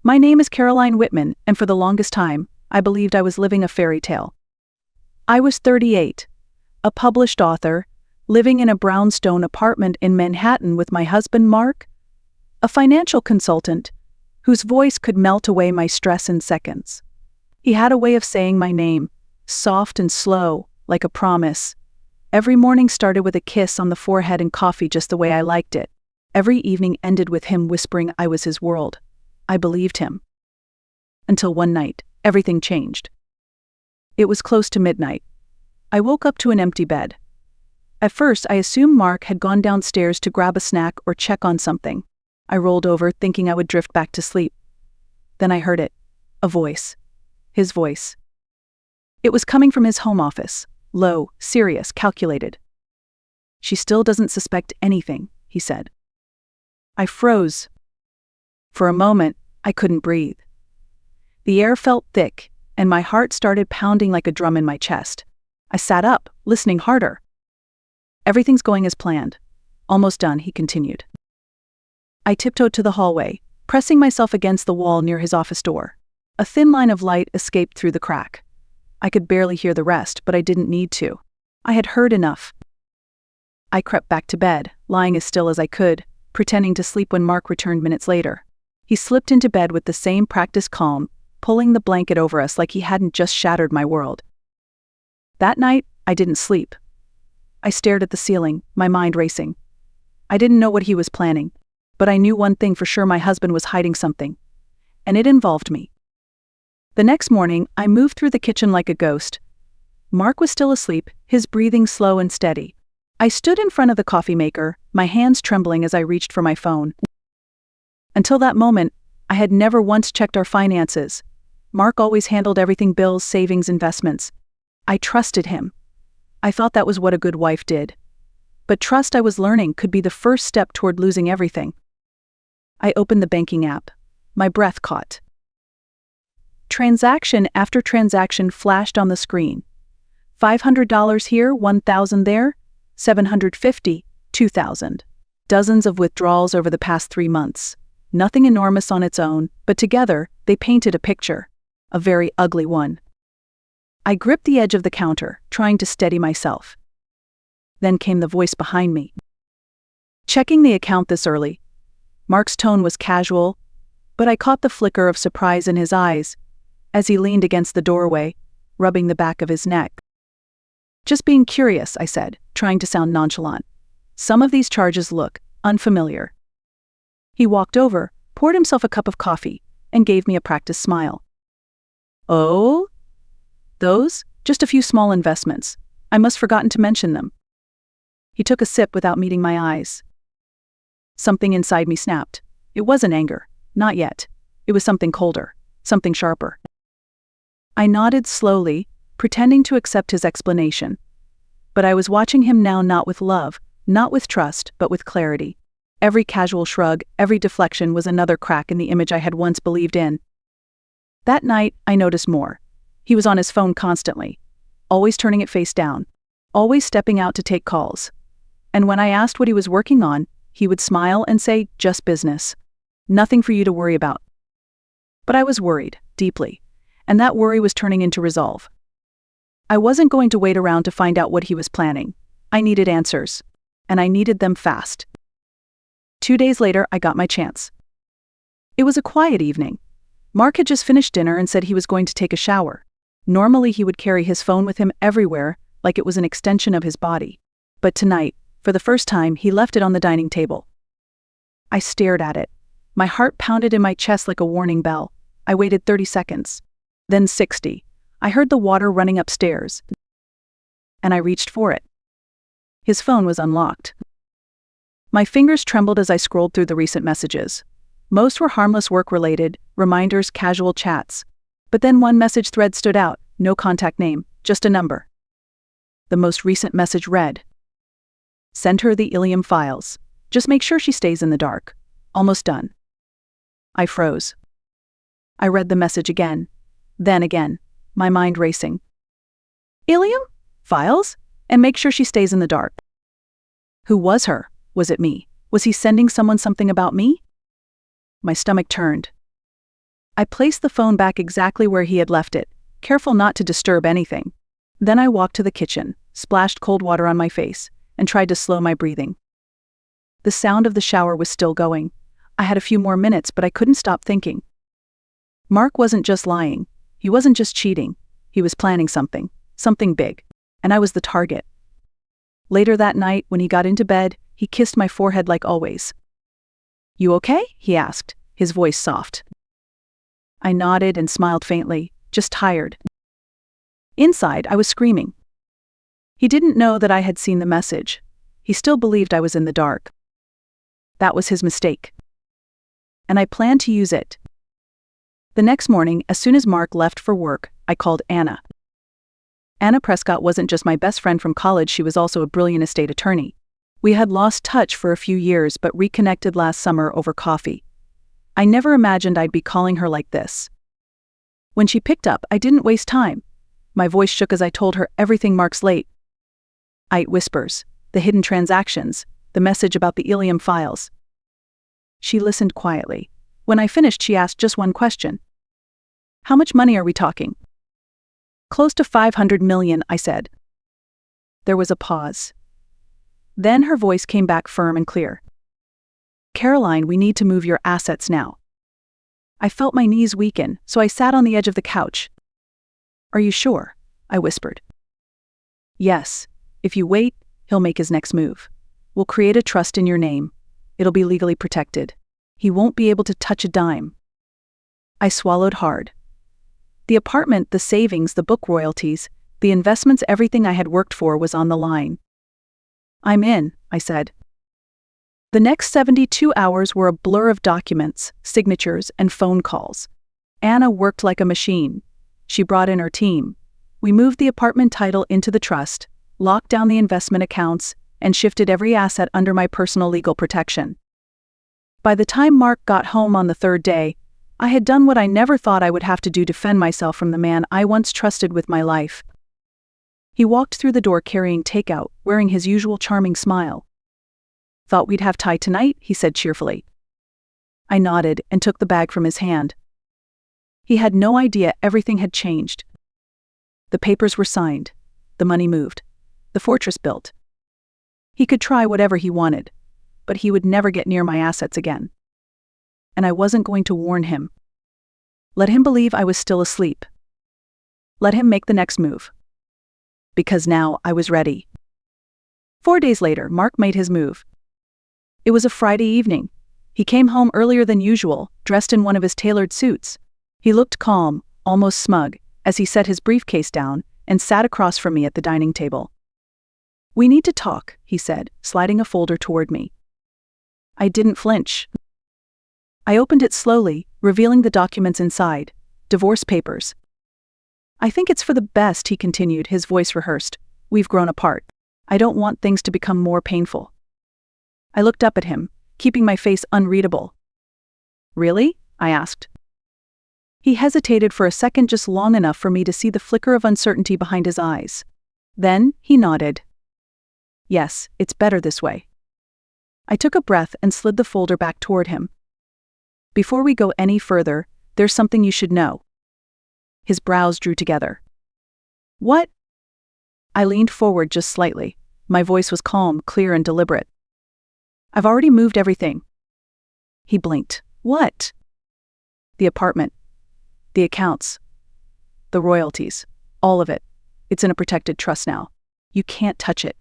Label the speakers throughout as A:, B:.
A: My name is Caroline Whitman, and for the longest time, I believed I was living a fairy tale. I was 38, a published author, living in a brownstone apartment in Manhattan with my husband Mark, a financial consultant, whose voice could melt away my stress in seconds. He had a way of saying my name, soft and slow, like a promise. Every morning started with a kiss on the forehead and coffee just the way I liked it. Every evening ended with him whispering I was his world. I believed him. Until one night, everything changed. It was close to midnight. I woke up to an empty bed. At first, I assumed Mark had gone downstairs to grab a snack or check on something. I rolled over, thinking I would drift back to sleep. Then I heard it. A voice. His voice. It was coming from his home office. Low, serious, calculated. "She still doesn't suspect anything," he said. I froze. For a moment, I couldn't breathe. The air felt thick, and my heart started pounding like a drum in my chest. I sat up, listening harder. "Everything's going as planned. Almost done," he continued. I tiptoed to the hallway, pressing myself against the wall near his office door. A thin line of light escaped through the crack. I could barely hear the rest, but I didn't need to. I had heard enough. I crept back to bed, lying as still as I could, pretending to sleep when Mark returned minutes later. He slipped into bed with the same practiced calm, pulling the blanket over us like he hadn't just shattered my world. That night, I didn't sleep. I stared at the ceiling, my mind racing. I didn't know what he was planning, but I knew one thing for sure: my husband was hiding something. And it involved me. The next morning, I moved through the kitchen like a ghost. Mark was still asleep, his breathing slow and steady. I stood in front of the coffee maker, my hands trembling as I reached for my phone. Until that moment, I had never once checked our finances. Mark always handled everything: bills, savings, investments. I trusted him. I thought that was what a good wife did. But trust, I was learning, could be the first step toward losing everything. I opened the banking app. My breath caught. Transaction after transaction flashed on the screen. $500 here, $1,000 there, $750, $2,000. Dozens of withdrawals over the past 3 months. Nothing enormous on its own, but together, they painted a picture. A very ugly one. I gripped the edge of the counter, trying to steady myself. Then came the voice behind me. "Checking the account this early." Mark's tone was casual, but I caught the flicker of surprise in his eyes as he leaned against the doorway, rubbing the back of his neck. "Just being curious," I said, trying to sound nonchalant. "Some of these charges look unfamiliar." He walked over, poured himself a cup of coffee, and gave me a practiced smile. "Oh? Those? Just a few small investments. I must forgotten to mention them." He took a sip without meeting my eyes. Something inside me snapped. It wasn't anger. Not yet. It was something colder. Something sharper. I nodded slowly, pretending to accept his explanation. But I was watching him now, not with love, not with trust, but with clarity. Every casual shrug, every deflection was another crack in the image I had once believed in. That night, I noticed more. He was on his phone constantly, always turning it face down, always stepping out to take calls. And when I asked what he was working on, he would smile and say, "Just business. Nothing for you to worry about." But I was worried, deeply, and that worry was turning into resolve. I wasn't going to wait around to find out what he was planning. I needed answers, and I needed them fast. 2 days later, I got my chance. It was a quiet evening. Mark had just finished dinner and said he was going to take a shower. Normally he would carry his phone with him everywhere, like it was an extension of his body. But tonight, for the first time, he left it on the dining table. I stared at it. My heart pounded in my chest like a warning bell. I waited 30 seconds. Then 60. I heard the water running upstairs. And I reached for it. His phone was unlocked. My fingers trembled as I scrolled through the recent messages. Most were harmless work-related, reminders, casual chats. But then one message thread stood out, no contact name, just a number. The most recent message read, "Send her the Ilium files. Just make sure she stays in the dark. Almost done." I froze. I read the message again, then again, my mind racing. Ilium? Files? And make sure she stays in the dark. Who was her? Was it me? Was he sending someone something about me? My stomach turned. I placed the phone back exactly where he had left it, careful not to disturb anything. Then I walked to the kitchen, splashed cold water on my face, and tried to slow my breathing. The sound of the shower was still going. I had a few more minutes, but I couldn't stop thinking. Mark wasn't just lying. He wasn't just cheating. He was planning something big. And I was the target. Later that night, when he got into bed, he kissed my forehead like always. "You okay?" he asked, his voice soft. I nodded and smiled faintly, just tired. Inside, I was screaming. He didn't know that I had seen the message. He still believed I was in the dark. That was his mistake. And I planned to use it. The next morning, as soon as Mark left for work, I called Anna. Anna Prescott wasn't just my best friend from college, she was also a brilliant estate attorney. We had lost touch for a few years but reconnected last summer over coffee. I never imagined I'd be calling her like this. When she picked up, I didn't waste time. My voice shook as I told her everything Mark's late. Whispers, the hidden transactions, the message about the Ilium files. She listened quietly. When I finished, she asked just one question. "How much money are we talking?" "Close to 500 million, I said. There was a pause. Then her voice came back firm and clear. "Caroline, we need to move your assets now." I felt my knees weaken, so I sat on the edge of the couch. "Are you sure?" I whispered. "Yes. If you wait, he'll make his next move. We'll create a trust in your name. It'll be legally protected. He won't be able to touch a dime." I swallowed hard. The apartment, the savings, the book royalties, the investments, everything I had worked for was on the line. "I'm in," I said. The next 72 hours were a blur of documents, signatures, and phone calls. Anna worked like a machine. She brought in her team. We moved the apartment title into the trust, locked down the investment accounts, and shifted every asset under my personal legal protection. By the time Mark got home on the third day, I had done what I never thought I would have to do to defend myself from the man I once trusted with my life. He walked through the door carrying takeout, wearing his usual charming smile. "Thought we'd have Thai tonight," he said cheerfully. I nodded and took the bag from his hand. He had no idea everything had changed. The papers were signed. The money moved. The fortress built. He could try whatever he wanted, but he would never get near my assets again. And I wasn't going to warn him. Let him believe I was still asleep. Let him make the next move. Because now I was ready. 4 days later, Mark made his move. It was a Friday evening. He came home earlier than usual, dressed in one of his tailored suits. He looked calm, almost smug, as he set his briefcase down and sat across from me at the dining table. "We need to talk," he said, sliding a folder toward me. I didn't flinch. I opened it slowly, revealing the documents inside, divorce papers. "I think it's for the best," he continued, his voice rehearsed. "We've grown apart. I don't want things to become more painful." I looked up at him, keeping my face unreadable. "Really?" I asked. He hesitated for a second, just long enough for me to see the flicker of uncertainty behind his eyes. Then he nodded. "Yes, it's better this way." I took a breath and slid the folder back toward him. "Before we go any further, there's something you should know." His brows drew together. "What?" I leaned forward just slightly. My voice was calm, clear, and deliberate. "I've already moved everything." He blinked. "What?" "The apartment. The accounts. The royalties. All of it. It's in a protected trust now. You can't touch it."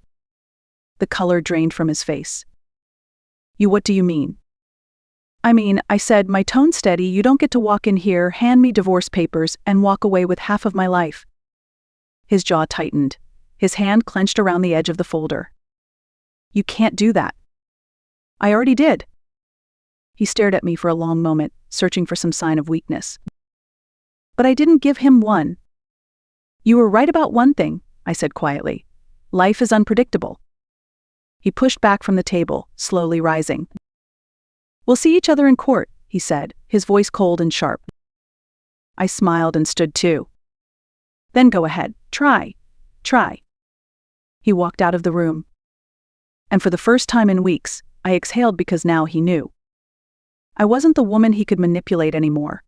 A: The color drained from his face. What do you mean?" "I mean," I said, my tone steady, "you don't get to walk in here, hand me divorce papers, and walk away with half of my life." His jaw tightened. His hand clenched around the edge of the folder. "You can't do that." "I already did." He stared at me for a long moment, searching for some sign of weakness. But I didn't give him one. "You were right about one thing," I said quietly. "Life is unpredictable." He pushed back from the table, slowly rising. "We'll see each other in court," he said, his voice cold and sharp. I smiled and stood too. "Then go ahead, try. He walked out of the room. And for the first time in weeks, I exhaled because now he knew. I wasn't the woman he could manipulate anymore.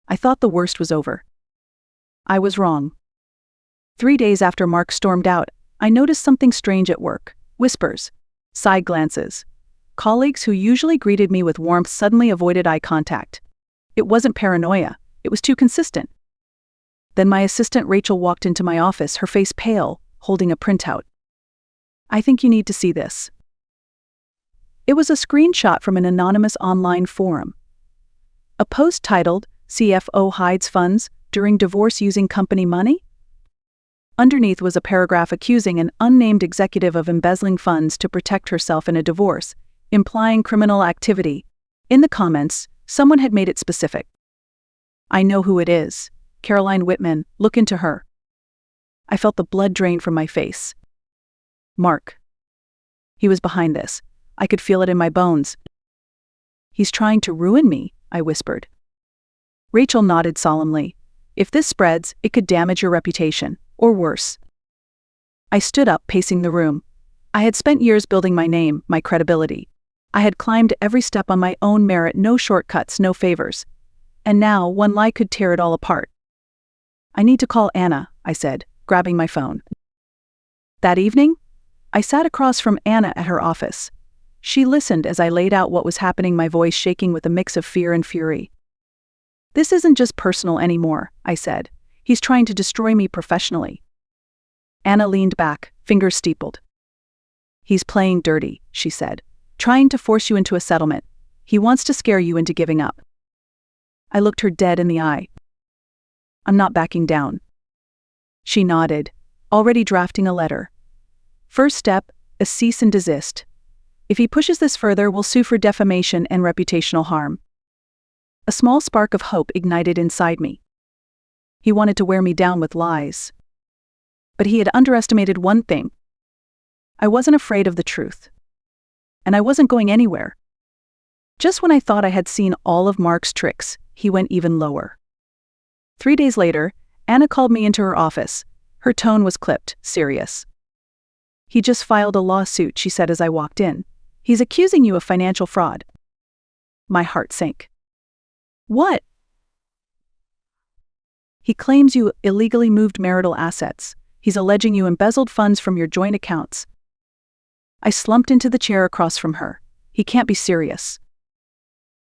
A: I thought the worst was over. I was wrong. 3 days after Mark stormed out, I noticed something strange at work. Whispers. Side glances. Colleagues who usually greeted me with warmth suddenly avoided eye contact. It wasn't paranoia. It was too consistent. Then my assistant Rachel walked into my office, her face pale, holding a printout. "I think you need to see this." It was a screenshot from an anonymous online forum. A post titled, "CFO hides funds during divorce using company money?" Underneath was a paragraph accusing an unnamed executive of embezzling funds to protect herself in a divorce, implying criminal activity. In the comments, someone had made it specific. "I know who it is. Caroline Whitman, look into her." I felt the blood drain from my face. Mark. He was behind this. I could feel it in my bones. "He's trying to ruin me," I whispered. Rachel nodded solemnly. "If this spreads, it could damage your reputation, or worse." I stood up, pacing the room. I had spent years building my name, my credibility. I had climbed every step on my own merit, no shortcuts, no favors. And now, one lie could tear it all apart. "I need to call Anna," I said, grabbing my phone. That evening, I sat across from Anna at her office. She listened as I laid out what was happening, my voice shaking with a mix of fear and fury. "This isn't just personal anymore," I said. "He's trying to destroy me professionally." Anna leaned back, fingers steepled. "He's playing dirty," she said. "Trying to force you into a settlement. He wants to scare you into giving up." I looked her dead in the eye. "I'm not backing down." She nodded, already drafting a letter. "First step, a cease and desist. If he pushes this further, we'll sue for defamation and reputational harm." A small spark of hope ignited inside me. He wanted to wear me down with lies. But he had underestimated one thing. I wasn't afraid of the truth. And I wasn't going anywhere. Just when I thought I had seen all of Mark's tricks, he went even lower. 3 days later, Anna called me into her office. Her tone was clipped, serious. "He just filed a lawsuit," she said as I walked in. "He's accusing you of financial fraud." My heart sank. "What?" "He claims you illegally moved marital assets. He's alleging you embezzled funds from your joint accounts." I slumped into the chair across from her. "He can't be serious."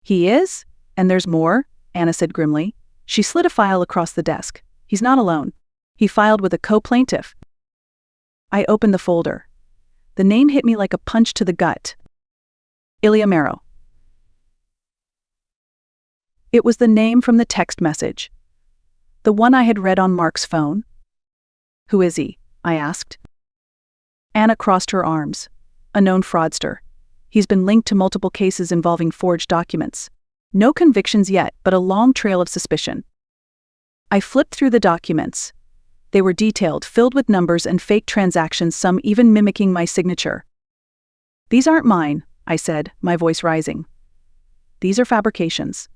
A: "He is? And there's more," Anna said grimly. She slid a file across the desk. "He's not alone. He filed with a co-plaintiff." I opened the folder. The name hit me like a punch to the gut. Ilya Marrow. It was the name from the text message. The one I had read on Mark's phone. "Who is he?" I asked. Anna crossed her arms. "A known fraudster. He's been linked to multiple cases involving forged documents. No convictions yet, but a long trail of suspicion." I flipped through the documents. They were detailed, filled with numbers and fake transactions, some even mimicking my signature. "These aren't mine," I said, my voice rising. "These are fabrications."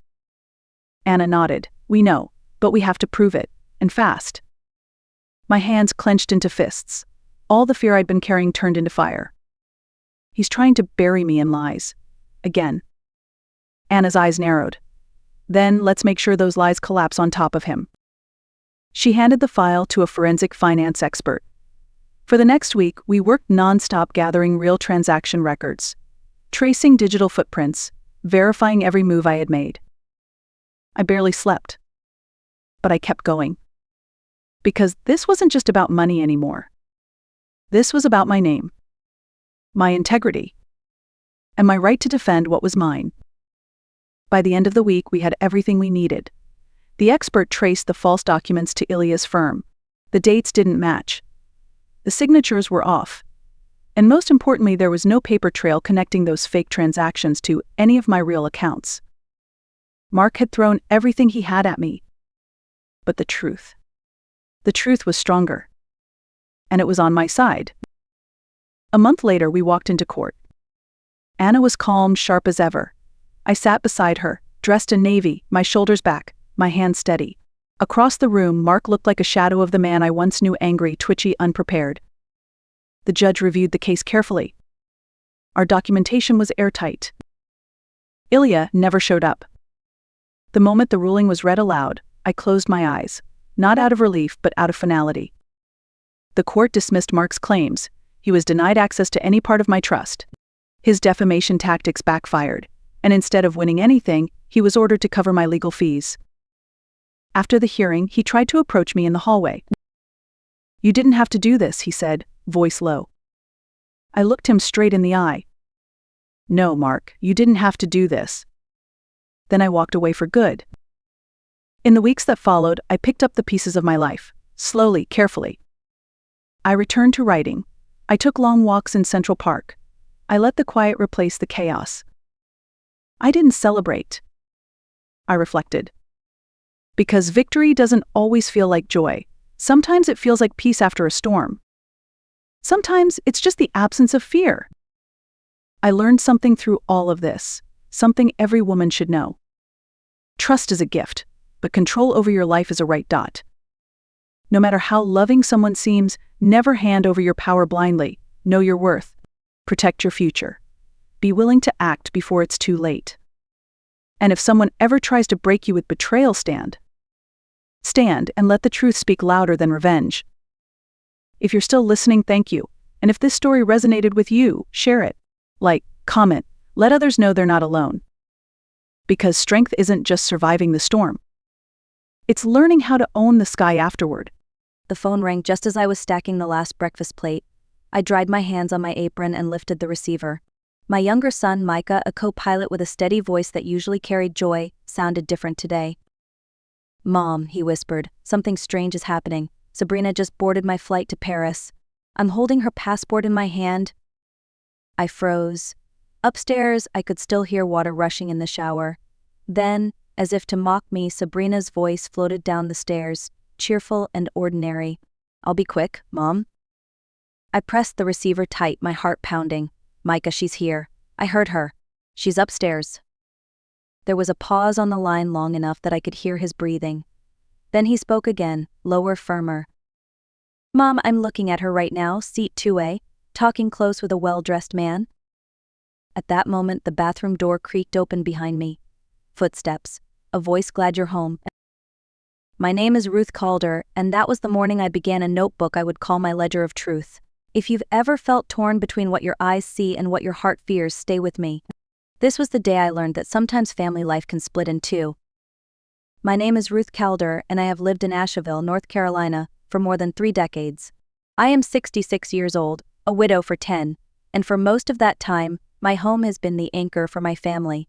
A: Anna nodded. "We know, but we have to prove it, and fast." My hands clenched into fists. All the fear I'd been carrying turned into fire. "He's trying to bury me in lies. Again." Anna's eyes narrowed. "Then let's make sure those lies collapse on top of him." She handed the file to a forensic finance expert. For the next week, we worked nonstop gathering real transaction records, tracing digital footprints, verifying every move I had made. I barely slept. But I kept going. Because this wasn't just about money anymore. This was about my name, my integrity, and my right to defend what was mine. By the end of the week, we had everything we needed. The expert traced the false documents to Ilya's firm. The dates didn't match. The signatures were off. And most importantly, there was no paper trail connecting those fake transactions to any of my real accounts. Mark had thrown everything he had at me. But the truth was stronger. And it was on my side. A month later, we walked into court. Anna was calm, sharp as ever. I sat beside her, dressed in navy, my shoulders back, my hands steady. Across the room, Mark looked like a shadow of the man I once knew, angry, twitchy, unprepared. The judge reviewed the case carefully. Our documentation was airtight. Ilya never showed up. The moment the ruling was read aloud, I closed my eyes, not out of relief but out of finality. The court dismissed Mark's claims. He was denied access to any part of my trust. His defamation tactics backfired, and instead of winning anything, he was ordered to cover my legal fees. After the hearing, he tried to approach me in the hallway. "You didn't have to do this," he said, voice low. I looked him straight in the eye. "No, Mark, you didn't have to do this." Then I walked away for good. In the weeks that followed, I picked up the pieces of my life, slowly, carefully. I returned to writing. I took long walks in Central Park. I let the quiet replace the chaos. I didn't celebrate. I reflected. Because victory doesn't always feel like joy. Sometimes it feels like peace after a storm. Sometimes it's just the absence of fear. I learned something through all of this, something every woman should know. Trust is a gift, but control over your life is a right dot. No matter how loving someone seems, never hand over your power blindly. Know your worth. Protect your future. Be willing to act before it's too late. And if someone ever tries to break you with betrayal, stand and let the truth speak louder than revenge. If you're still listening, thank you. And if this story resonated with you, share it. Like, comment, let others know they're not alone. Because strength isn't just surviving the storm. It's learning how to own the sky afterward.
B: The phone rang just as I was stacking the last breakfast plate. I dried my hands on my apron and lifted the receiver. My younger son, Micah, a co-pilot with a steady voice that usually carried joy, sounded different today. "Mom," he whispered, "something strange is happening. Sabrina just boarded my flight to Paris. I'm holding her passport in my hand." I froze. Upstairs, I could still hear water rushing in the shower. Then, as if to mock me, Sabrina's voice floated down the stairs, cheerful and ordinary. "I'll be quick, Mom." I pressed the receiver tight, my heart pounding. "Micah, she's here. I heard her. She's upstairs." There was a pause on the line long enough that I could hear his breathing. Then he spoke again, lower, firmer. "Mom, I'm looking at her right now, seat 2A, talking close with a well-dressed man." At that moment, the bathroom door creaked open behind me. Footsteps. A voice, "Glad you're home." My name is Ruth Calder, and that was the morning I began a notebook I would call my ledger of truth. If you've ever felt torn between what your eyes see and what your heart fears, stay with me. This was the day I learned that sometimes family life can split in two. My name is Ruth Calder, and I have lived in Asheville, North Carolina, for more than 3 decades. I am 66 years old, a widow for 10, and for most of that time, my home has been the anchor for my family.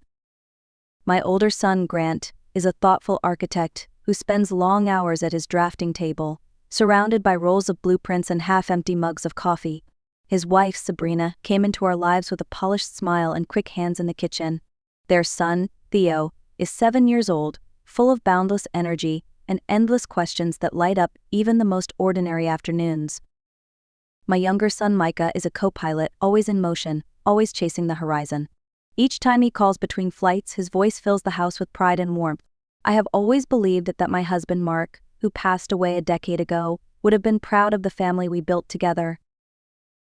B: My older son, Grant, is a thoughtful architect who spends long hours at his drafting table, surrounded by rolls of blueprints and half-empty mugs of coffee. His wife, Sabrina, came into our lives with a polished smile and quick hands in the kitchen. Their son, Theo, is 7 years old, full of boundless energy and endless questions that light up even the most ordinary afternoons. My younger son, Micah, is a co-pilot, always in motion, always chasing the horizon. Each time he calls between flights, his voice fills the house with pride and warmth. I have always believed that my husband, Mark, who passed away a decade ago, would have been proud of the family we built together.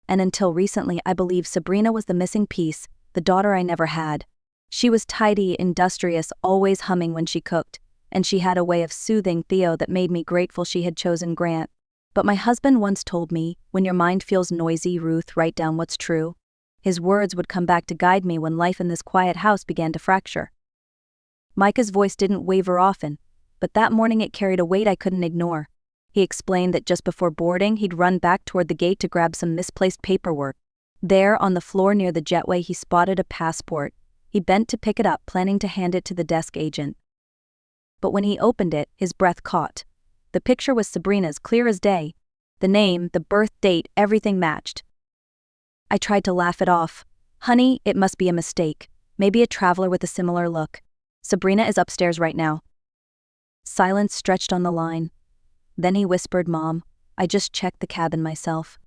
B: And until recently, I believed Sabrina was the missing piece, the daughter I never had. She was tidy, industrious, always humming when she cooked, and she had a way of soothing Theo that made me grateful she had chosen Grant. But my husband once told me, "When your mind feels noisy, Ruth, write down what's true." His words would come back to guide me when life in this quiet house began to fracture. Micah's voice didn't waver often, but that morning it carried a weight I couldn't ignore. He explained that just before boarding, he'd run back toward the gate to grab some misplaced paperwork. There, on the floor near the jetway, he spotted a passport. He bent to pick it up, planning to hand it to the desk agent. But when he opened it, his breath caught. The picture was Sabrina's, clear as day. The name, the birth date, everything matched. I tried to laugh it off. "Honey, it must be a mistake. Maybe a traveler with a similar look. Sabrina is upstairs right now." Silence stretched on the line. Then he whispered, "Mom, I just checked the cabin myself.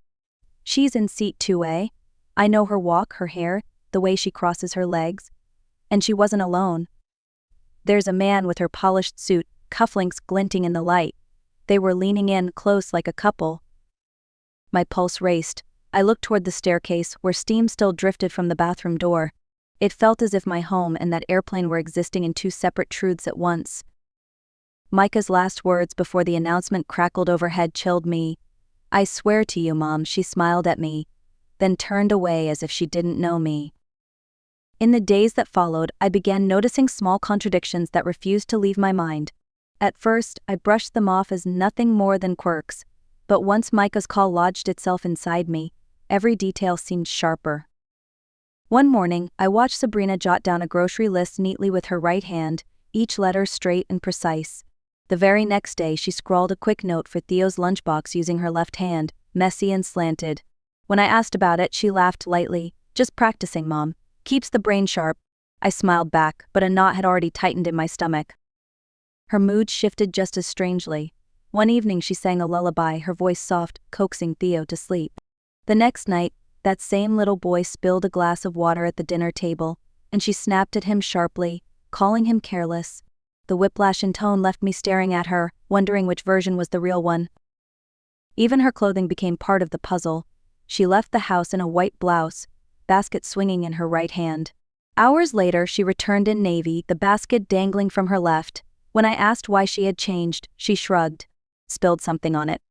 B: She's in seat 2A. I know her walk, her hair, the way she crosses her legs. And she wasn't alone. There's a man with her polished suit, cufflinks glinting in the light. They were leaning in close like a couple." My pulse raced. I looked toward the staircase, where steam still drifted from the bathroom door. It felt as if my home and that airplane were existing in two separate truths at once. Micah's last words before the announcement crackled overhead chilled me. "I swear to you, Mom," she smiled at me, then turned away as if she didn't know me. In the days that followed, I began noticing small contradictions that refused to leave my mind. At first, I brushed them off as nothing more than quirks, but once Micah's call lodged itself inside me, every detail seemed sharper. One morning, I watched Sabrina jot down a grocery list neatly with her right hand, each letter straight and precise. The very next day, she scrawled a quick note for Theo's lunchbox using her left hand, messy and slanted. When I asked about it, she laughed lightly. "Just practicing, Mom. Keeps the brain sharp." I smiled back, but a knot had already tightened in my stomach. Her mood shifted just as strangely. One evening she sang a lullaby, her voice soft, coaxing Theo to sleep. The next night, that same little boy spilled a glass of water at the dinner table, and she snapped at him sharply, calling him careless. The whiplash in tone left me staring at her, wondering which version was the real one. Even her clothing became part of the puzzle. She left the house in a white blouse, basket swinging in her right hand. Hours later, she returned in navy, the basket dangling from her left. When I asked why she had changed, she shrugged. "Spilled something on it."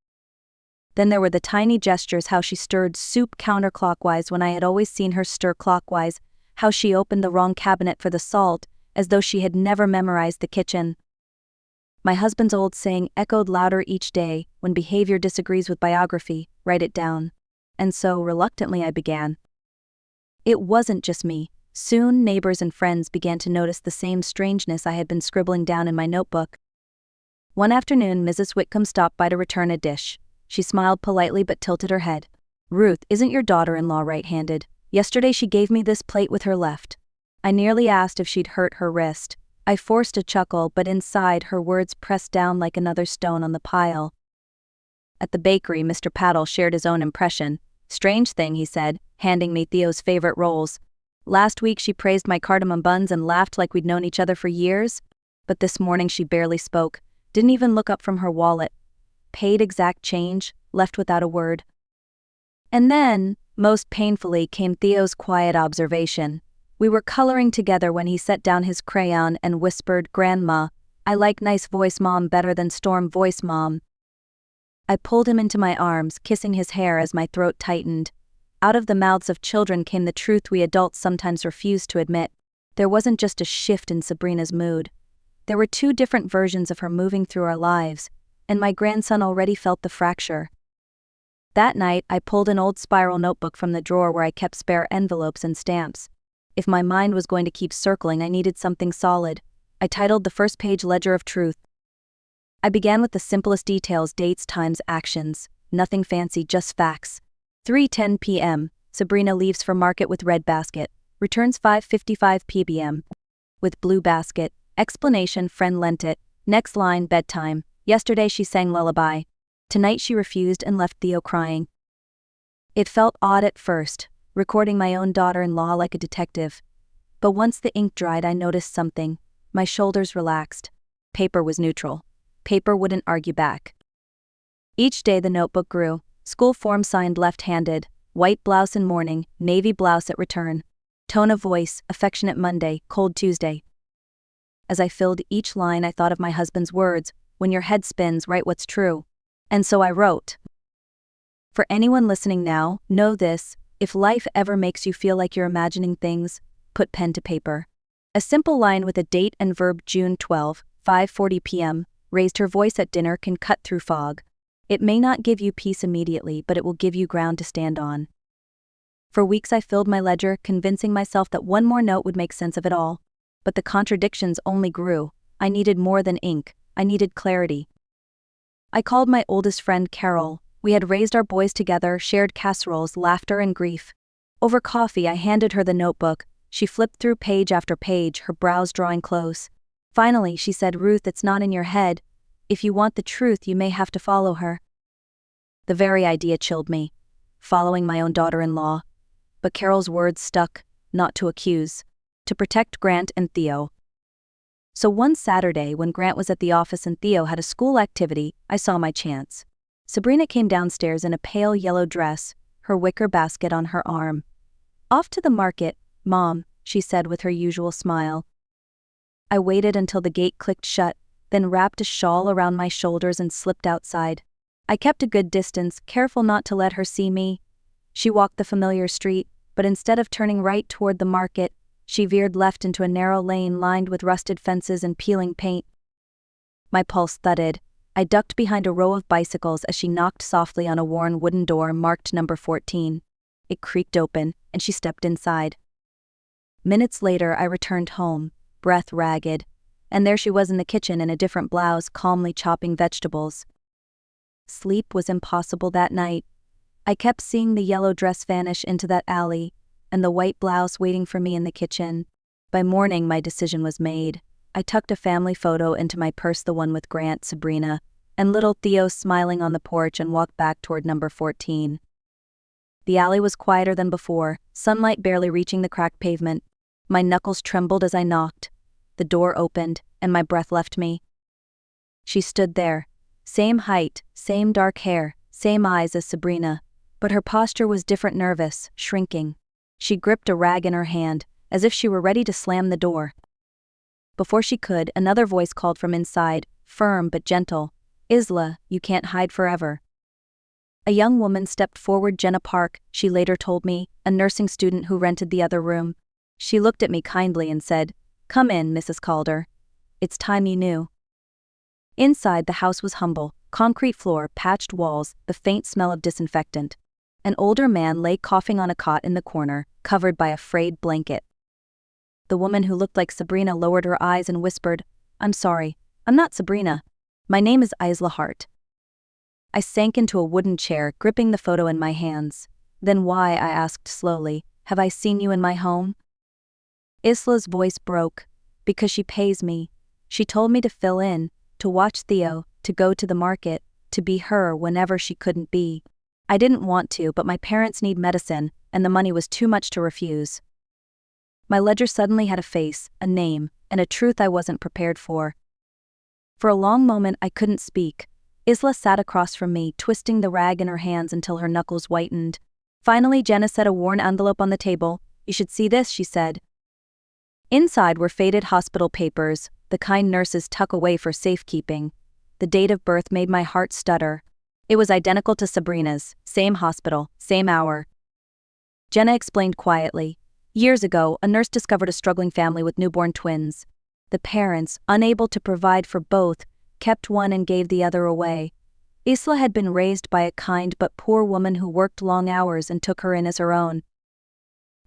B: Then there were the tiny gestures, how she stirred soup counterclockwise when I had always seen her stir clockwise, how she opened the wrong cabinet for the salt, as though she had never memorized the kitchen. My husband's old saying echoed louder each day: "When behavior disagrees with biography, write it down." And so, reluctantly, I began. It wasn't just me. Soon, neighbors and friends began to notice the same strangeness I had been scribbling down in my notebook. One afternoon, Mrs. Whitcomb stopped by to return a dish. She smiled politely but tilted her head. "Ruth, isn't your daughter-in-law right-handed? Yesterday she gave me this plate with her left." I nearly asked if she'd hurt her wrist. I forced a chuckle, but inside, her words pressed down like another stone on the pile. At the bakery, Mr. Paddle shared his own impression. "Strange thing," he said, handing me Theo's favorite rolls. "Last week she praised my cardamom buns and laughed like we'd known each other for years. But this morning she barely spoke, didn't even look up from her wallet. Paid exact change, left without a word." And then, most painfully, came Theo's quiet observation. We were coloring together when he set down his crayon and whispered, "Grandma, I like nice voice Mom better than storm voice Mom." I pulled him into my arms, kissing his hair as my throat tightened. Out of the mouths of children came the truth we adults sometimes refuse to admit. There wasn't just a shift in Sabrina's mood. There were two different versions of her moving through our lives, and my grandson already felt the fracture. That night, I pulled an old spiral notebook from the drawer where I kept spare envelopes and stamps. If my mind was going to keep circling, I needed something solid. I titled the first page Ledger of Truth. I began with the simplest details: dates, times, actions. Nothing fancy, just facts. 3:10 p.m. Sabrina leaves for market with red basket. Returns 5:55 p.m. with blue basket. Explanation: friend lent it. Next line: bedtime. Yesterday she sang lullaby. Tonight she refused and left Theo crying. It felt odd at first, recording my own daughter-in-law like a detective. But once the ink dried, I noticed something. My shoulders relaxed. Paper was neutral. Paper wouldn't argue back. Each day the notebook grew. School form signed left-handed. White blouse in morning, navy blouse at return. Tone of voice: affectionate Monday, cold Tuesday. As I filled each line, I thought of my husband's words: "When your head spins, write what's true." And so I wrote. For anyone listening now, know this: if life ever makes you feel like you're imagining things, put pen to paper. A simple line with a date and verb: June 12, 5:40 p.m., raised her voice at dinner, can cut through fog. It may not give you peace immediately, but it will give you ground to stand on. For weeks I filled my ledger, convincing myself that one more note would make sense of it all. But the contradictions only grew. I needed more than ink. I needed clarity. I called my oldest friend, Carol. We had raised our boys together, shared casseroles, laughter, and grief. Over coffee, I handed her the notebook. She flipped through page after page, her brows drawing close. Finally, she said, "Ruth, it's not in your head. If you want the truth, you may have to follow her." The very idea chilled me. Following my own daughter-in-law. But Carol's words stuck: not to accuse. To protect Grant and Theo. So one Saturday, when Grant was at the office and Theo had a school activity, I saw my chance. Sabrina came downstairs in a pale yellow dress, her wicker basket on her arm. "Off to the market, Mom," she said with her usual smile. I waited until the gate clicked shut, then wrapped a shawl around my shoulders and slipped outside. I kept a good distance, careful not to let her see me. She walked the familiar street, but instead of turning right toward the market, she veered left into a narrow lane lined with rusted fences and peeling paint. My pulse thudded. I ducked behind a row of bicycles as she knocked softly on a worn wooden door marked number 14. It creaked open, and she stepped inside. Minutes later, I returned home, breath ragged, and there she was in the kitchen in a different blouse, calmly chopping vegetables. Sleep was impossible that night. I kept seeing the yellow dress vanish into that alley, and the white blouse waiting for me in the kitchen. By morning, my decision was made. I tucked a family photo into my purse, the one with Grant, Sabrina, and little Theo smiling on the porch, and walked back toward number 14. The alley was quieter than before, sunlight barely reaching the cracked pavement. My knuckles trembled as I knocked. The door opened, and my breath left me. She stood there, same height, same dark hair, same eyes as Sabrina, but her posture was different, nervous, shrinking. She gripped a rag in her hand, as if she were ready to slam the door. Before she could, another voice called from inside, firm but gentle, "Isla, you can't hide forever." A young woman stepped forward, Jenna Park, she later told me, a nursing student who rented the other room. She looked at me kindly and said, "Come in, Mrs. Calder. It's time you knew." Inside, the house was humble, concrete floor, patched walls, the faint smell of disinfectant. An older man lay coughing on a cot in the corner, covered by a frayed blanket. The woman who looked like Sabrina lowered her eyes and whispered, "I'm sorry, I'm not Sabrina. My name is Isla Hart." I sank into a wooden chair, gripping the photo in my hands. "Then why," I asked slowly, "have I seen you in my home?" Isla's voice broke. "Because she pays me. She told me to fill in, to watch Theo, to go to the market, to be her whenever she couldn't be. I didn't want to, but my parents need medicine, and the money was too much to refuse." My ledger suddenly had a face, a name, and a truth I wasn't prepared for. For a long moment I couldn't speak. Isla sat across from me, twisting the rag in her hands until her knuckles whitened. Finally, Jenna set a worn envelope on the table. "You should see this," she said. Inside were faded hospital papers, the kind nurses tuck away for safekeeping. The date of birth made my heart stutter. It was identical to Sabrina's, same hospital, same hour. Jenna explained quietly. Years ago, a nurse discovered a struggling family with newborn twins. The parents, unable to provide for both, kept one and gave the other away. Isla had been raised by a kind but poor woman who worked long hours and took her in as her own.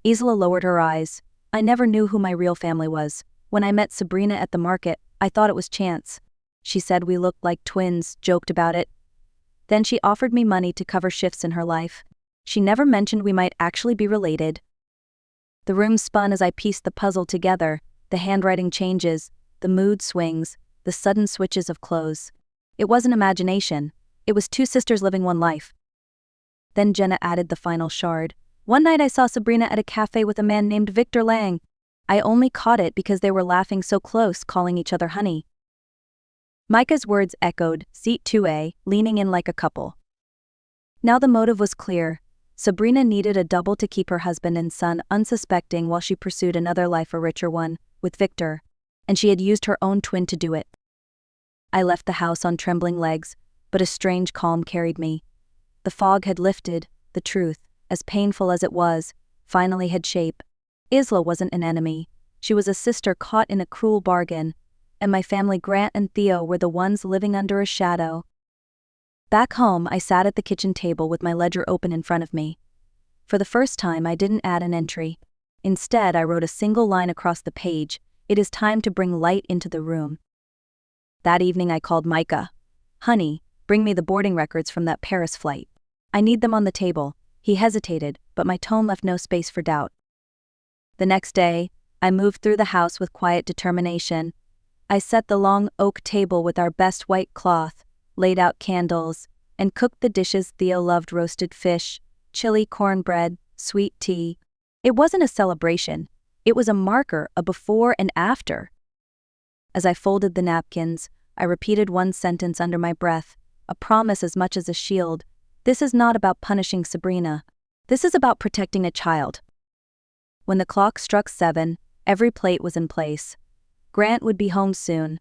B: Isla lowered her eyes. "I never knew who my real family was. When I met Sabrina at the market, I thought it was chance. She said we looked like twins, joked about it. Then she offered me money to cover shifts in her life. She never mentioned we might actually be related." The room spun as I pieced the puzzle together, the handwriting changes, the mood swings, the sudden switches of clothes. It wasn't imagination. It was two sisters living one life. Then Jenna added the final shard. "One night I saw Sabrina at a cafe with a man named Victor Lang. I only caught it because they were laughing so close, calling each other honey." Micah's words echoed, seat 2A, leaning in like a couple. Now the motive was clear. Sabrina needed a double to keep her husband and son unsuspecting while she pursued another life, a richer one, with Victor, and she had used her own twin to do it. I left the house on trembling legs, but a strange calm carried me. The fog had lifted, the truth, as painful as it was, finally had shape. Isla wasn't an enemy. She was a sister caught in a cruel bargain, and my family, Grant and Theo, were the ones living under a shadow. Back home, I sat at the kitchen table with my ledger open in front of me. For the first time, I didn't add an entry. Instead, I wrote a single line across the page: "It is time to bring light into the room." That evening, I called Micah. "Honey, bring me the boarding records from that Paris flight. I need them on the table." He hesitated, but my tone left no space for doubt. The next day, I moved through the house with quiet determination. I set the long oak table with our best white cloth, laid out candles, and cooked the dishes Theo loved: roasted fish, chili cornbread, sweet tea. It wasn't a celebration. It was a marker, a before and after. As I folded the napkins, I repeated one sentence under my breath, a promise as much as a shield. This is not about punishing Sabrina. This is about protecting a child. When the clock struck 7, every plate was in place. Grant would be home soon.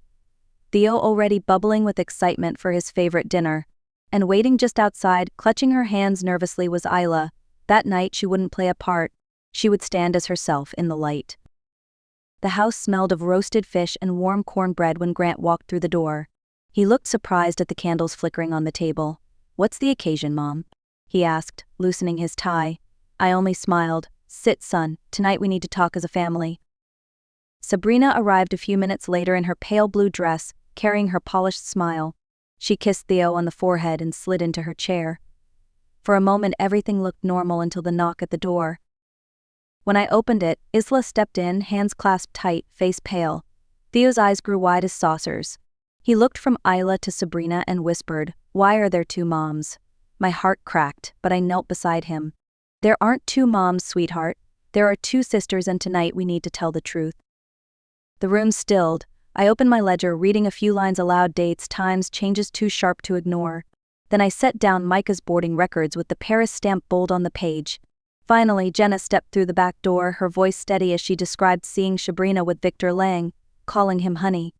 B: Theo already bubbling with excitement for his favorite dinner. And waiting just outside, clutching her hands nervously, was Isla. That night she wouldn't play a part. She would stand as herself in the light. The house smelled of roasted fish and warm cornbread when Grant walked through the door. He looked surprised at the candles flickering on the table. "What's the occasion, Mom?" he asked, loosening his tie. I only smiled. "Sit, son. Tonight we need to talk as a family." Sabrina arrived a few minutes later in her pale blue dress, carrying her polished smile. She kissed Theo on the forehead and slid into her chair. For a moment everything looked normal until the knock at the door. When I opened it, Isla stepped in, hands clasped tight, face pale. Theo's eyes grew wide as saucers. He looked from Isla to Sabrina and whispered, "Why are there two moms?" My heart cracked, but I knelt beside him. "There aren't two moms, sweetheart. There are two sisters, and tonight we need to tell the truth." The room stilled. I opened my ledger, reading a few lines aloud, dates, times, changes too sharp to ignore. Then I set down Micah's boarding records with the Paris stamp bold on the page. Finally, Jenna stepped through the back door, her voice steady as she described seeing Sabrina with Victor Lang, calling him honey.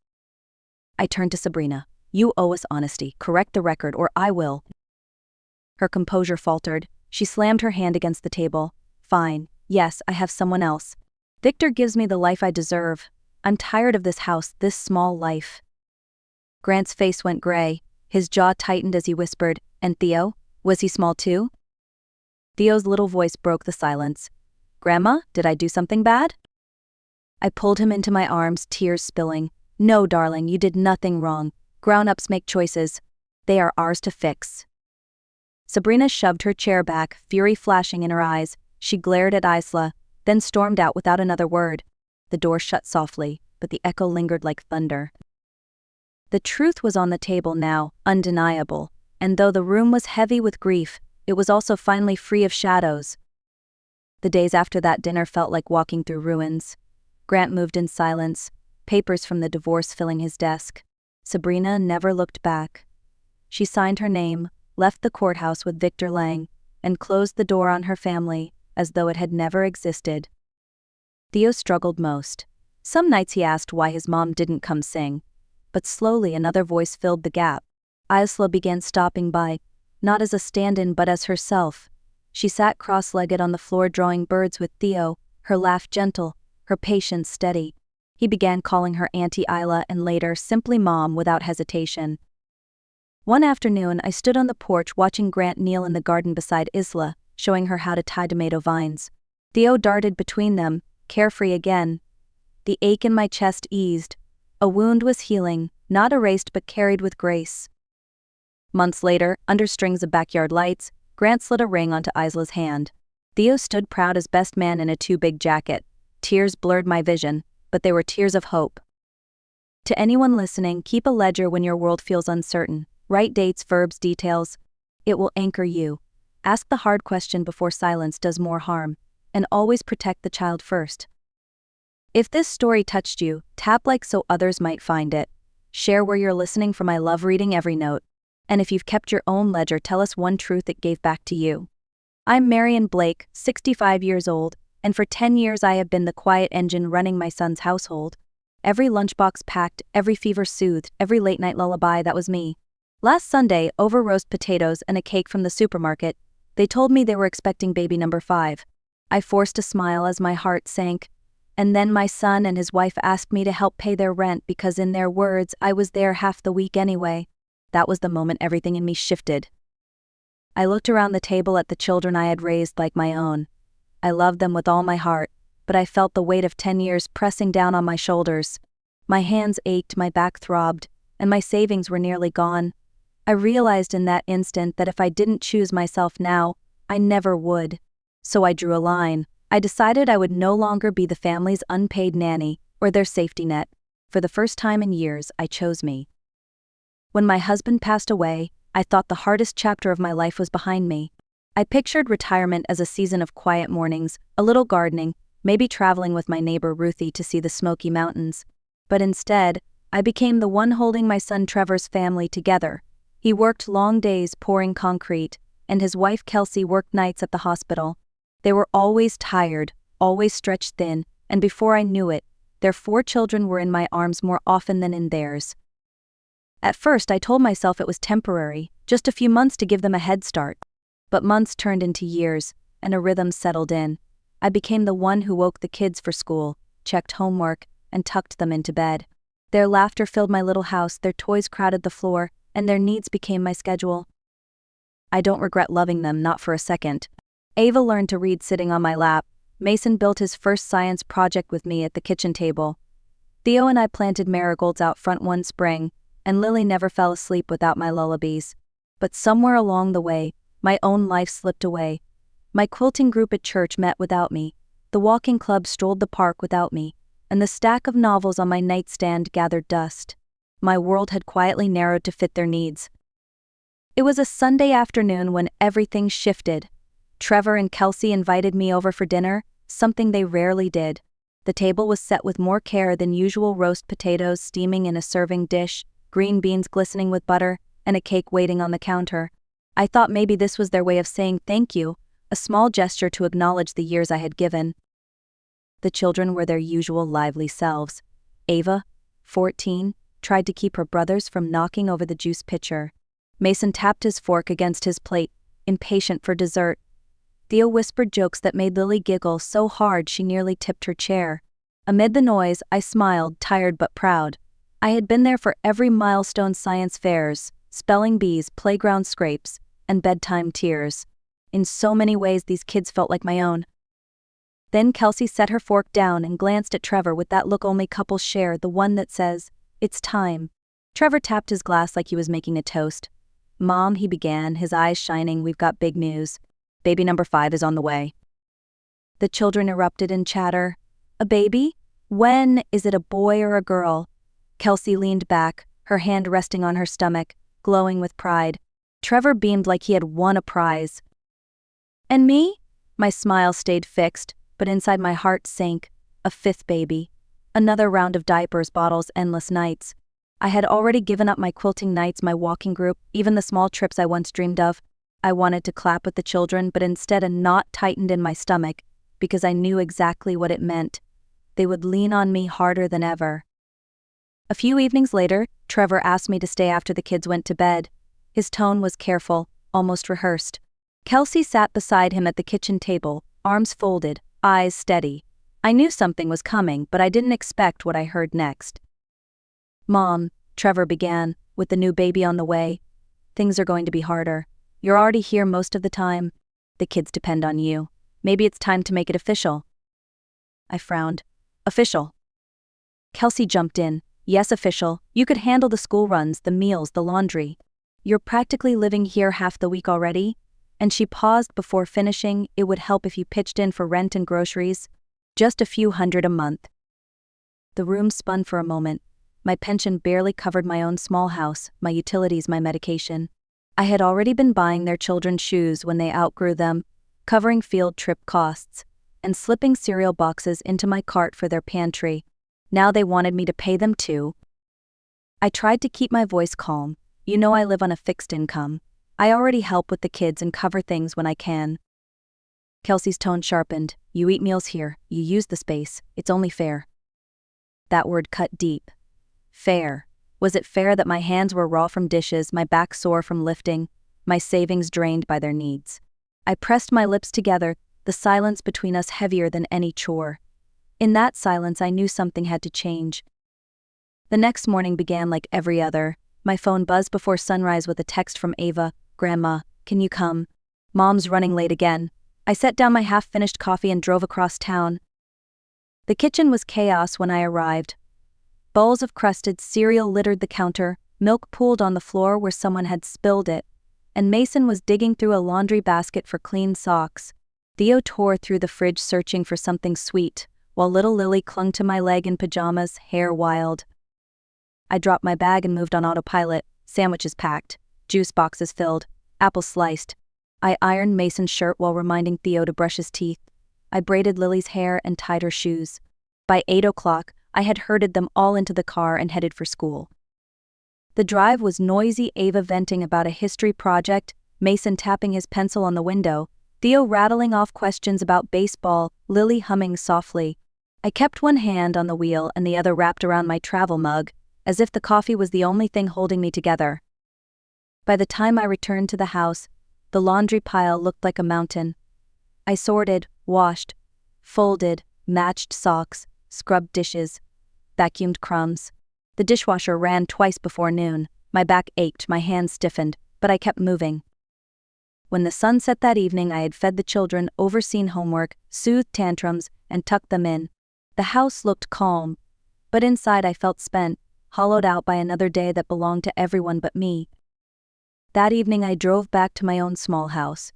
B: I turned to Sabrina. "You owe us honesty. Correct the record or I will." Her composure faltered. She slammed her hand against the table. "Fine. Yes, I have someone else. Victor gives me the life I deserve. I'm tired of this house, this small life." Grant's face went gray. His jaw tightened as he whispered, "And Theo? Was he small too?" Theo's little voice broke the silence. "Grandma, did I do something bad?" I pulled him into my arms, tears spilling. "No, darling, you did nothing wrong. Grown-ups make choices. They are ours to fix." Sabrina shoved her chair back, fury flashing in her eyes. She glared at Isla, then stormed out without another word. The door shut softly, but the echo lingered like thunder. The truth was on the table now, undeniable, and though the room was heavy with grief, it was also finally free of shadows. The days after that dinner felt like walking through ruins. Grant moved in silence, papers from the divorce filling his desk. Sabrina never looked back. She signed her name, left the courthouse with Victor Lang, and closed the door on her family, as though it had never existed. Theo struggled most. Some nights he asked why his mom didn't come sing. But slowly another voice filled the gap. Isla began stopping by, not as a stand-in but as herself. She sat cross-legged on the floor drawing birds with Theo, her laugh gentle, her patience steady. He began calling her Auntie Isla and later simply Mom without hesitation. One afternoon I stood on the porch watching Grant kneel in the garden beside Isla, showing her how to tie tomato vines. Theo darted between them, carefree again. The ache in my chest eased. A wound was healing, not erased but carried with grace. Months later, under strings of backyard lights, Grant slid a ring onto Isla's hand. Theo stood proud as best man in a too-big jacket. Tears blurred my vision, but they were tears of hope. To anyone listening, keep a ledger when your world feels uncertain. Write dates, verbs, details. It will anchor you. Ask the hard question before silence does more harm. And always protect the child first. If this story touched you, tap like so others might find it. Share where you're listening from. I love reading every note. And if you've kept your own ledger, tell us one truth it gave back to you. I'm Marion Blake, 65 years old, and for 10 years I have been the quiet engine running my son's household. Every lunchbox packed, every fever soothed, every late night lullaby, that was me. Last Sunday, over roast potatoes and a cake from the supermarket, they told me they were expecting baby number 5. I forced a smile as my heart sank. And then my son and his wife asked me to help pay their rent because, in their words, I was there half the week anyway. That was the moment everything in me shifted. I looked around the table at the children I had raised like my own. I loved them with all my heart, but I felt the weight of 10 years pressing down on my shoulders. My hands ached, my back throbbed, and my savings were nearly gone. I realized in that instant that if I didn't choose myself now, I never would. So I drew a line. I decided I would no longer be the family's unpaid nanny or their safety net. For the first time in years, I chose me. When my husband passed away, I thought the hardest chapter of my life was behind me. I pictured retirement as a season of quiet mornings, a little gardening, maybe traveling with my neighbor Ruthie to see the Smoky Mountains. But instead, I became the one holding my son Trevor's family together. He worked long days pouring concrete, and his wife Kelsey worked nights at the hospital. They were always tired, always stretched thin, and before I knew it, their 4 children were in my arms more often than in theirs. At first, I told myself it was temporary, just a few months to give them a head start. But months turned into years, and a rhythm settled in. I became the one who woke the kids for school, checked homework, and tucked them into bed. Their laughter filled my little house, their toys crowded the floor, and their needs became my schedule. I don't regret loving them, not for a second. Ava learned to read sitting on my lap. Mason built his first science project with me at the kitchen table. Theo and I planted marigolds out front one spring, and Lily never fell asleep without my lullabies. But somewhere along the way, my own life slipped away. My quilting group at church met without me, the walking club strolled the park without me, and the stack of novels on my nightstand gathered dust. My world had quietly narrowed to fit their needs. It was a Sunday afternoon when everything shifted. Trevor and Kelsey invited me over for dinner, something they rarely did. The table was set with more care than usual: roast potatoes steaming in a serving dish, green beans glistening with butter, and a cake waiting on the counter. I thought maybe this was their way of saying thank you, a small gesture to acknowledge the years I had given. The children were their usual lively selves. Ava, 14, tried to keep her brothers from knocking over the juice pitcher. Mason tapped his fork against his plate, impatient for dessert. Theo whispered jokes that made Lily giggle so hard she nearly tipped her chair. Amid the noise, I smiled, tired but proud. I had been there for every milestone: science fairs, spelling bees, playground scrapes, and bedtime tears. In so many ways, these kids felt like my own. Then Kelsey set her fork down and glanced at Trevor with that look only couples share, the one that says, "It's time." Trevor tapped his glass like he was making a toast. "Mom," he began, his eyes shining, "we've got big news. Baby number 5 is on the way." The children erupted in chatter. "A baby? When? Is it a boy or a girl?" Kelsey leaned back, her hand resting on her stomach, glowing with pride. Trevor beamed like he had won a prize. "And me?" My smile stayed fixed, but inside my heart sank. A 5th baby. Another round of diapers, bottles, endless nights. I had already given up my quilting nights, my walking group, even the small trips I once dreamed of. I wanted to clap with the children, but instead a knot tightened in my stomach, because I knew exactly what it meant. They would lean on me harder than ever. A few evenings later, Trevor asked me to stay after the kids went to bed. His tone was careful, almost rehearsed. Kelsey sat beside him at the kitchen table, arms folded, eyes steady. I knew something was coming, but I didn't expect what I heard next. "Mom," Trevor began, "with the new baby on the way, things are going to be harder. You're already here most of the time. The kids depend on you. Maybe it's time to make it official." I frowned. "Official?" Kelsey jumped in. "Yes, official. You could handle the school runs, the meals, the laundry. You're practically living here half the week already." And she paused before finishing, "It would help if you pitched in for rent and groceries. Just a few hundred a month." The room spun for a moment. My pension barely covered my own small house, my utilities, my medication. I had already been buying their children's shoes when they outgrew them, covering field trip costs, and slipping cereal boxes into my cart for their pantry. Now they wanted me to pay them too. I tried to keep my voice calm. "You know I live on a fixed income. I already help with the kids and cover things when I can." Kelsey's tone sharpened. "You eat meals here, you use the space, it's only fair." That word cut deep. Fair. Was it fair that my hands were raw from dishes, my back sore from lifting, my savings drained by their needs? I pressed my lips together, the silence between us heavier than any chore. In that silence I knew something had to change. The next morning began like every other. My phone buzzed before sunrise with a text from Ava. "Grandma, can you come? Mom's running late again." I set down my half-finished coffee and drove across town. The kitchen was chaos when I arrived. Bowls of crusted cereal littered the counter, milk pooled on the floor where someone had spilled it, and Mason was digging through a laundry basket for clean socks. Theo tore through the fridge searching for something sweet, while little Lily clung to my leg in pajamas, hair wild. I dropped my bag and moved on autopilot, sandwiches packed, juice boxes filled, apples sliced. I ironed Mason's shirt while reminding Theo to brush his teeth. I braided Lily's hair and tied her shoes. By 8 o'clock, I had herded them all into the car and headed for school. The drive was noisy, Ava venting about a history project, Mason tapping his pencil on the window, Theo rattling off questions about baseball, Lily humming softly. I kept one hand on the wheel and the other wrapped around my travel mug, as if the coffee was the only thing holding me together. By the time I returned to the house, the laundry pile looked like a mountain. I sorted, washed, folded, matched socks, scrubbed dishes, vacuumed crumbs. The dishwasher ran twice before noon. My back ached, my hands stiffened, but I kept moving. When the sun set that evening, I had fed the children, overseen homework, soothed tantrums, and tucked them in. The house looked calm, but inside I felt spent, hollowed out by another day that belonged to everyone but me. That evening I drove back to my own small house.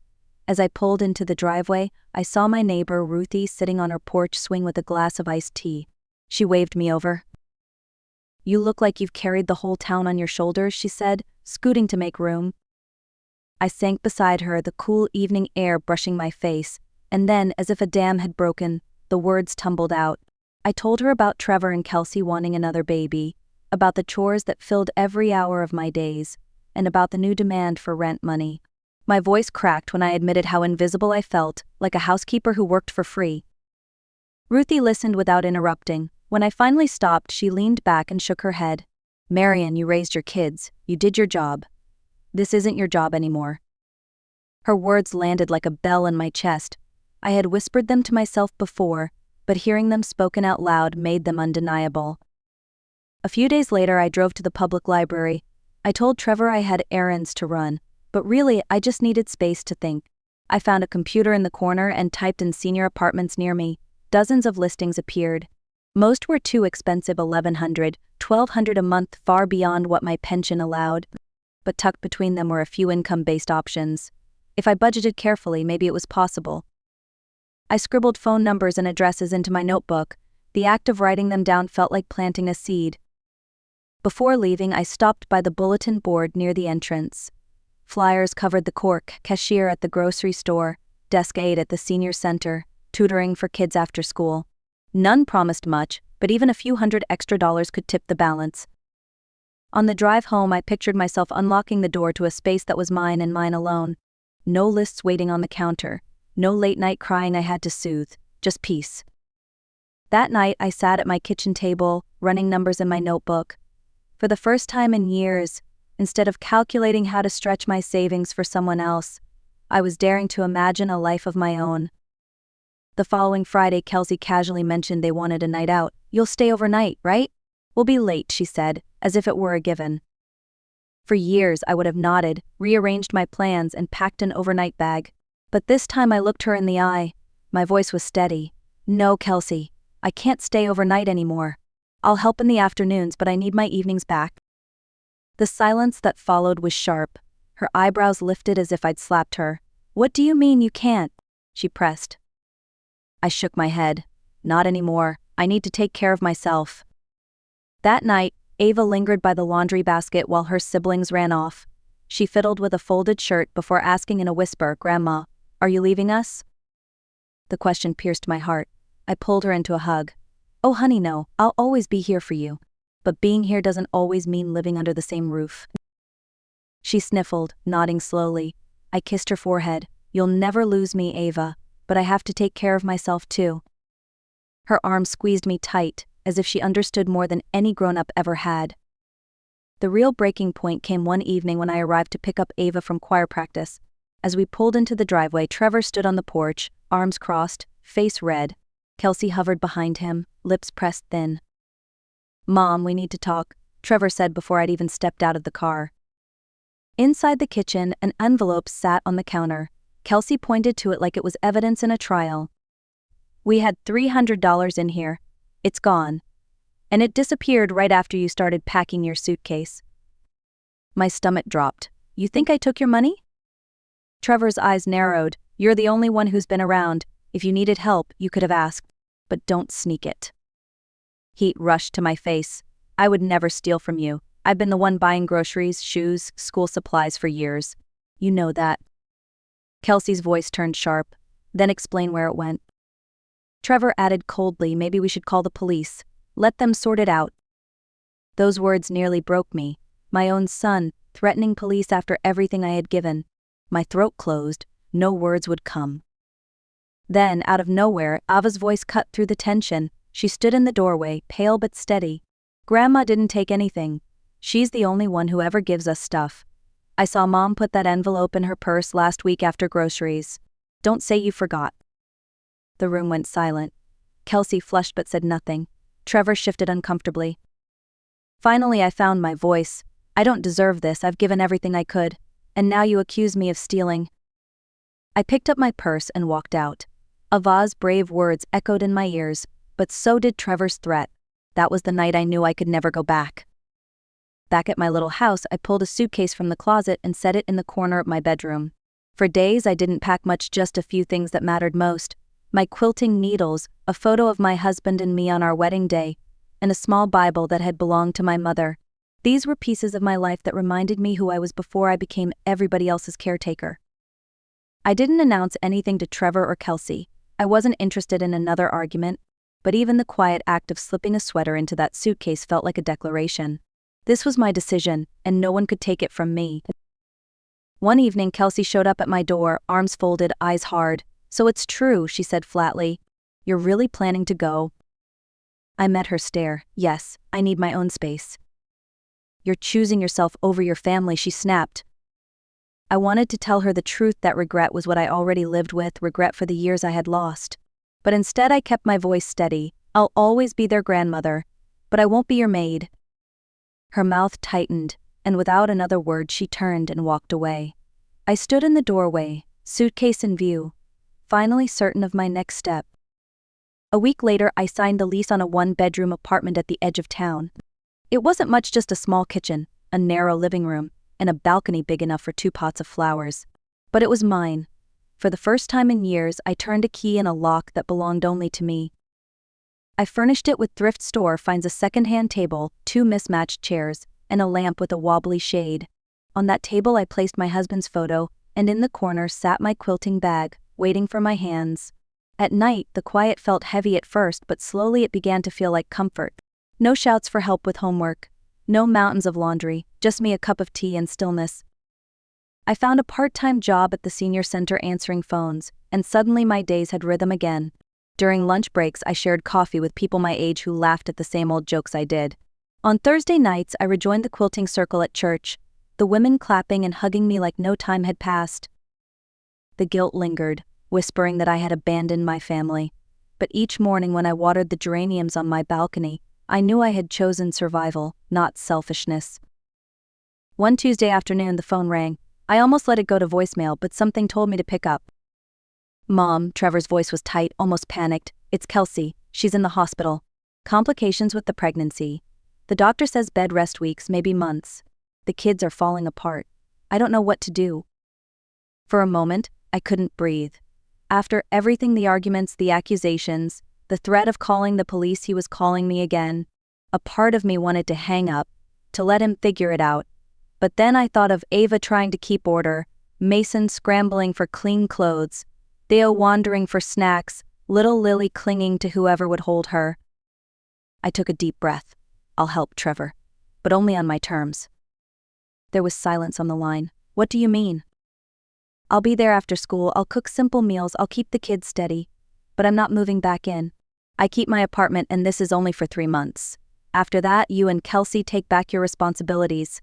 B: As I pulled into the driveway, I saw my neighbor Ruthie sitting on her porch swing with a glass of iced tea. She waved me over. "You look like you've carried the whole town on your shoulders," she said, scooting to make room. I sank beside her, the cool evening air brushing my face, and then, as if a dam had broken, the words tumbled out. I told her about Trevor and Kelsey wanting another baby, about the chores that filled every hour of my days, and about the new demand for rent money. My voice cracked when I admitted how invisible I felt, like a housekeeper who worked for free. Ruthie listened without interrupting. When I finally stopped, she leaned back and shook her head. "Marian, you raised your kids. You did your job. This isn't your job anymore." Her words landed like a bell in my chest. I had whispered them to myself before, but hearing them spoken out loud made them undeniable. A few days later, I drove to the public library. I told Trevor I had errands to run, but really I just needed space to think. I found a computer in the corner and typed in senior apartments near me. Dozens of listings appeared. Most were too expensive, $1,100, $1,200 a month, far beyond what my pension allowed. But tucked between them were a few income-based options. If I budgeted carefully, maybe it was possible. I scribbled phone numbers and addresses into my notebook. The act of writing them down felt like planting a seed. Before leaving, I stopped by the bulletin board near the entrance. Flyers covered the cork: cashier at the grocery store, desk aide at the senior center, tutoring for kids after school. None promised much, but even a few $100 extra could tip the balance. On the drive home, I pictured myself unlocking the door to a space that was mine and mine alone. No lists waiting on the counter, no late-night crying I had to soothe, just peace. That night, I sat at my kitchen table, running numbers in my notebook. For the first time in years, instead of calculating how to stretch my savings for someone else, I was daring to imagine a life of my own. The following Friday, Kelsey casually mentioned they wanted a night out. "You'll stay overnight, right?" "We'll be late," she said, as if it were a given. For years, I would have nodded, rearranged my plans, and packed an overnight bag. But this time I looked her in the eye. My voice was steady. "No, Kelsey, I can't stay overnight anymore. I'll help in the afternoons, but I need my evenings back." The silence that followed was sharp. Her eyebrows lifted as if I'd slapped her. "What do you mean you can't?" she pressed. I shook my head. "Not anymore. I need to take care of myself." That night, Ava lingered by the laundry basket while her siblings ran off. She fiddled with a folded shirt before asking in a whisper, "Grandma, are you leaving us?" The question pierced my heart. I pulled her into a hug. "Oh honey, no, I'll always be here for you. But being here doesn't always mean living under the same roof." She sniffled, nodding slowly. I kissed her forehead. "You'll never lose me, Ava, but I have to take care of myself too." Her arm squeezed me tight, as if she understood more than any grown-up ever had. The real breaking point came one evening when I arrived to pick up Ava from choir practice. As we pulled into the driveway, Trevor stood on the porch, arms crossed, face red. Kelsey hovered behind him, lips pressed thin. "Mom, we need to talk," Trevor said before I'd even stepped out of the car. Inside the kitchen, an envelope sat on the counter. Kelsey pointed to it like it was evidence in a trial. "We had $300 in here. It's gone. And it disappeared right after you started packing your suitcase." My stomach dropped. "You think I took your money?" Trevor's eyes narrowed. "You're the only one who's been around. If you needed help, you could have asked. But don't sneak it." Heat rushed to my face. "I would never steal from you. I've been the one buying groceries, shoes, school supplies for years. You know that." Kelsey's voice turned sharp. "Then explain where it went." Trevor added coldly, "Maybe we should call the police. Let them sort it out." Those words nearly broke me. My own son, threatening police after everything I had given. My throat closed. no words would come. Then, out of nowhere, Ava's voice cut through the tension. She stood in the doorway, pale but steady. "Grandma didn't take anything. She's the only one who ever gives us stuff. I saw Mom put that envelope in her purse last week after groceries. Don't say you forgot." The room went silent. Kelsey flushed but said nothing. Trevor shifted uncomfortably. "Finally I found my voice. I don't deserve this, I've given everything I could. And now you accuse me of stealing." I picked up my purse and walked out. Ava's brave words echoed in my ears, but so did Trevor's threat. That was the night I knew I could never go back. Back at my little house, I pulled a suitcase from the closet and set it in the corner of my bedroom. For days I didn't pack much, just a few things that mattered most. My quilting needles, a photo of my husband and me on our wedding day, and a small Bible that had belonged to my mother. These were pieces of my life that reminded me who I was before I became everybody else's caretaker. I didn't announce anything to Trevor or Kelsey. I wasn't interested in another argument, but even the quiet act of slipping a sweater into that suitcase felt like a declaration. This was my decision, and no one could take it from me. One evening, Kelsey showed up at my door, arms folded, eyes hard. "So it's true," she said flatly. "You're really planning to go?" I met her stare. "Yes, I need my own space." "You're choosing yourself over your family," she snapped. I wanted to tell her the truth, that regret was what I already lived with, regret for the years I had lost. But instead I kept my voice steady. "I'll always be their grandmother, but I won't be your maid." Her mouth tightened, and without another word she turned and walked away. I stood in the doorway, suitcase in view, finally certain of my next step. A week later I signed the lease on a one-bedroom apartment at the edge of town. It wasn't much, just a small kitchen, a narrow living room, and a balcony big enough for 2 pots of flowers. But it was mine. For the first time in years, I turned a key in a lock that belonged only to me. I furnished it with thrift store finds, a second-hand table, 2 mismatched chairs, and a lamp with a wobbly shade. On that table I placed my husband's photo, and in the corner sat my quilting bag, waiting for my hands. At night, the quiet felt heavy at first, but slowly it began to feel like comfort. No shouts for help with homework. No mountains of laundry, just me, a cup of tea, and stillness. I found a part-time job at the senior center answering phones, and suddenly my days had rhythm again. During lunch breaks I shared coffee with people my age who laughed at the same old jokes I did. On Thursday nights I rejoined the quilting circle at church, the women clapping and hugging me like no time had passed. The guilt lingered, whispering that I had abandoned my family. But each morning when I watered the geraniums on my balcony, I knew I had chosen survival, not selfishness. One Tuesday afternoon the phone rang. I almost let it go to voicemail, but something told me to pick up. "Mom," Trevor's voice was tight, almost panicked. "It's Kelsey. She's in the hospital. Complications with the pregnancy. The doctor says bed rest weeks, maybe months. The kids are falling apart. I don't know what to do." For a moment, I couldn't breathe. After everything, the arguments, the accusations, the threat of calling the police, he was calling me again. A part of me wanted to hang up, to let him figure it out. But then I thought of Ava trying to keep order, Mason scrambling for clean clothes, Theo wandering for snacks, little Lily clinging to whoever would hold her. I took a deep breath. "I'll help, Trevor, but only on my terms." There was silence on the line. "What do you mean?" "I'll be there after school, I'll cook simple meals, I'll keep the kids steady. But I'm not moving back in. I keep my apartment, and this is only for 3 months. After that, you and Kelsey take back your responsibilities."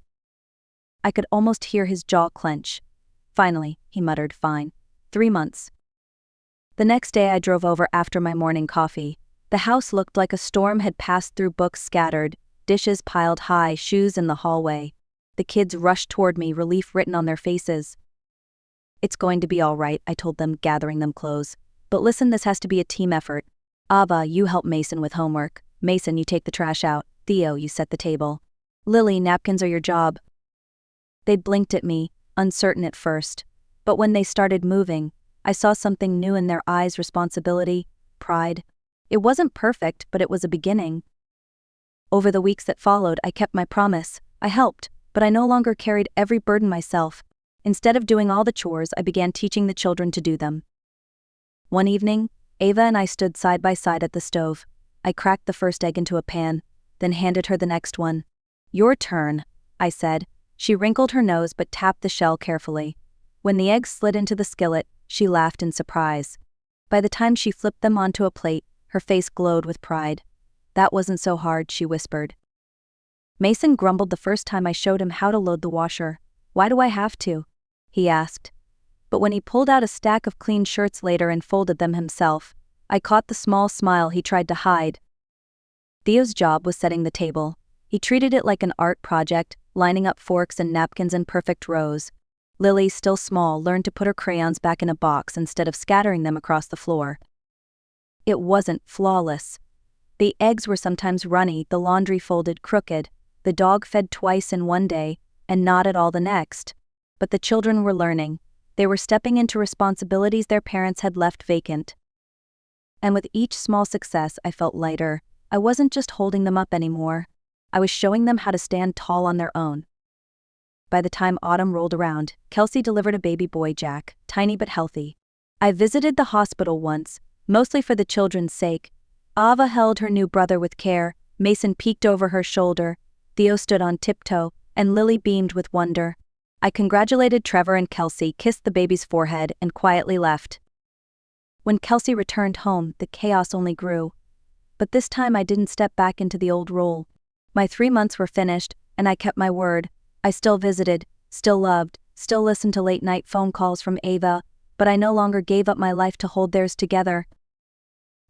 B: I could almost hear his jaw clench. "Finally," he muttered, "fine. 3 months." The next day I drove over after my morning coffee. The house looked like a storm had passed through, books scattered, dishes piled high, shoes in the hallway. The kids rushed toward me, relief written on their faces. "It's going to be all right," I told them, gathering them close. "But listen, this has to be a team effort. Ava, you help Mason with homework. Mason, you take the trash out. Theo, you set the table. Lily, napkins are your job." They blinked at me, uncertain at first. But when they started moving, I saw something new in their eyes: responsibility, pride. It wasn't perfect, but it was a beginning. Over the weeks that followed, I kept my promise. I helped, but I no longer carried every burden myself. Instead of doing all the chores, I began teaching the children to do them. One evening, Ava and I stood side by side at the stove. I cracked the first egg into a pan, then handed her the next one. "Your turn," I said. She wrinkled her nose but tapped the shell carefully. When the egg slid into the skillet, She laughed in surprise. By the time she flipped them onto a plate, her face glowed with pride. "That wasn't so hard," she whispered. Mason grumbled the first time I showed him how to load the washer. "Why do I have to?" he asked. But when he pulled out a stack of clean shirts later and folded them himself, I caught the small smile he tried to hide. Theo's job was setting the table. He treated it like an art project, lining up forks and napkins in perfect rows. Lily, still small, learned to put her crayons back in a box instead of scattering them across the floor. It wasn't flawless. The eggs were sometimes runny, the laundry folded crooked, the dog fed twice in one day, and not at all the next. But the children were learning. They were stepping into responsibilities their parents had left vacant. And with each small success, I felt lighter. I wasn't just holding them up anymore. I was showing them how to stand tall on their own. By the time autumn rolled around, Kelsey delivered a baby boy, Jack, tiny but healthy. I visited the hospital once, mostly for the children's sake. Ava held her new brother with care, Mason peeked over her shoulder, Theo stood on tiptoe, and Lily beamed with wonder. I congratulated Trevor and Kelsey, kissed the baby's forehead, and quietly left. When Kelsey returned home, the chaos only grew. But this time I didn't step back into the old role. My 3 months were finished, and I kept my word. I still visited, still loved, still listened to late-night phone calls from Ava, but I no longer gave up my life to hold theirs together.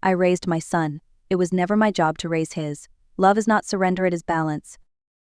B: I raised my son. It was never my job to raise his. Love is not surrender, it is balance.